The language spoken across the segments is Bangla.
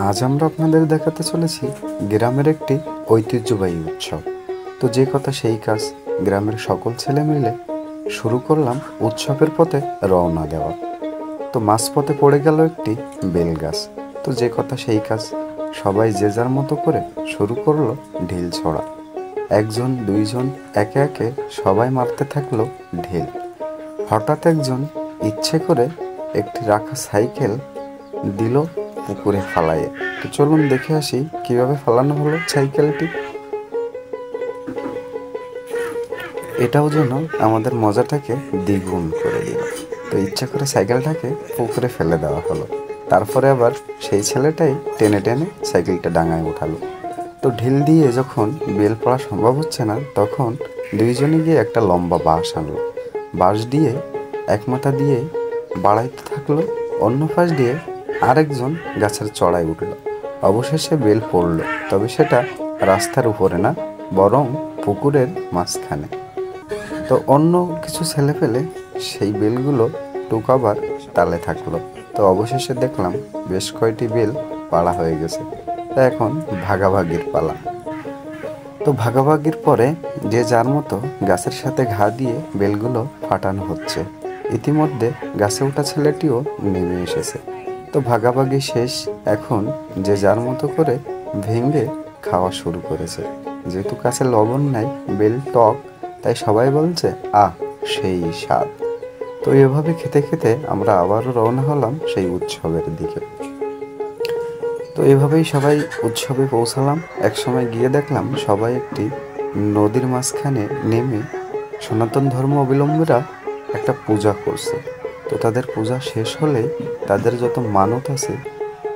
আজ আমরা আপনাদের দেখাতে চলেছি গ্রামের একটি ঐতিহ্যবাহী উৎসব। তো যে কথা সেই কাজ, গ্রামের সকল ছেলে মিলে শুরু করলাম উৎসবের পথে রওনা দেওয়া। তো মাঝপথে পড়ে গেল একটি বেল গাছ। তো যে কথা সেই কাজ, সবাই যে যার মতো করে শুরু করলো ঢিল ছোড়া। একজন দুইজন একে একে সবাই মারতে থাকলো ঢিল। হঠাৎ একজন ইচ্ছে করে একটি রাখা সাইকেল দিল পুকুরে ফালাইয়ে। তো চলুন দেখে আসি কিভাবে ফালানো হলো সাইকেলটি। এটাও যেন আমাদের মজাটাকে দ্বিগুণ করে দিল। তো ইচ্ছা করে সাইকেলটাকে পুকুরে ফেলে দেওয়া হলো। তারপরে আবার সেই ছেলেটাই টেনে টেনে সাইকেলটা ডাঙায় উঠালো। তো ঢিল দিয়ে যখন বেল পড়া সম্ভব হচ্ছে না, তখন দুইজনে গিয়ে একটা লম্বা বাঁশ আনলো। বাঁশ দিয়ে এক মাথা দিয়ে বাড়াইতে থাকলো, অন্য পাশ দিয়ে আরেকজন গাছের চড়ায় উঠল। অবশেষে বেল পড়ল, তবে সেটা রাস্তার উপরে না, বরং পুকুরের মাঝখানে। তো অন্য কিছু ছেলে পেলে সেই বেলগুলো টুকাবার তালে থাকলো। তো অবশেষে দেখলাম বেশ কয়টি বেল পাড়া হয়ে গেছে। তা এখন ভাগাভাগির পালা। তো ভাগাভাগির পরে যে যার মতো গাছের সাথে ঘা দিয়ে বেলগুলো ফাটানো হচ্ছে। ইতিমধ্যে গাছে ওঠা ছেলেটিও নেমে এসেছে। তো ভাগাভাগি শেষ, এখন যে যার মতো করে ভেঙে খাওয়া শুরু করেছে। যেহেতু কাছে লবণ নাই, বেল টক, তাই সবাই বলছে আহ সেই স্বাদ। তো এভাবে খেতে খেতে আমরা আবারও রওনা হলাম সেই উৎসবের দিকে। তো এভাবেই সবাই উৎসবে পৌঁছালাম। একসময় গিয়ে দেখলাম সবাই একটি নদীর মাঝখানে নেমে সনাতন ধর্ম অবলম্বীরা একটা পূজা করছে। তো তাদের পূজা শেষ হলে তাদের যত মানত আছে,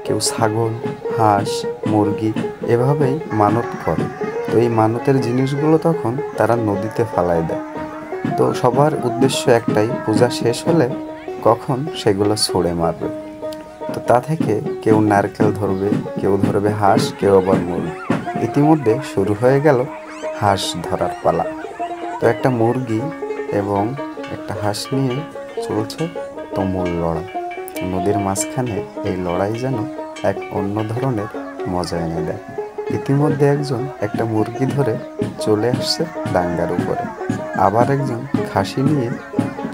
কেউ ছাগল, হাঁস, মুরগি এভাবেই মানত করে। তো এই মানতের জিনিসগুলো তখন তারা নদীতে ফালায় দেয়। তো সবার উদ্দেশ্য একটাই, পূজা শেষ হলে কখন সেগুলো ছুঁড়ে মারবে। তো তা থেকে কেউ নারকেল ধরবে, কেউ ধরবে হাঁস, কেউ আবার মুরগি। ইতিমধ্যে শুরু হয়ে গেল হাঁস ধরার পালা। তো একটা মুরগি এবং একটা হাঁস নিয়ে চলছে তুমুল লড়াই। নদীর মাঝখানে এই লড়াই যেন এক অন্য ধরনের মজা এনে দেয়। ইতিমধ্যে একজন একটা মুরগি ধরে চলে আসছে ডাঙ্গার উপরে, আবার একজন খাসি নিয়ে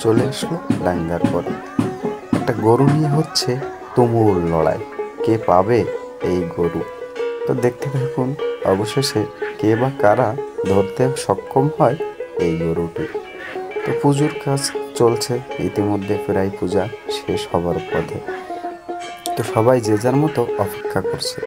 চলে আসলো ডাঙ্গার পরে। একটা গরু নিয়ে হচ্ছে তুমুল লড়াই, কে পাবে এই গরু। তো দেখতে থাকুন অবশেষে কে বা কারা ধরতে সক্ষম হয় এই গরুটি। তো পুজোর কাজ চলছে, ইতিমধ্যে প্রায় পূজা শেষ হবার পথে। তো সবাই যে যার মতো অপেক্ষা করছে।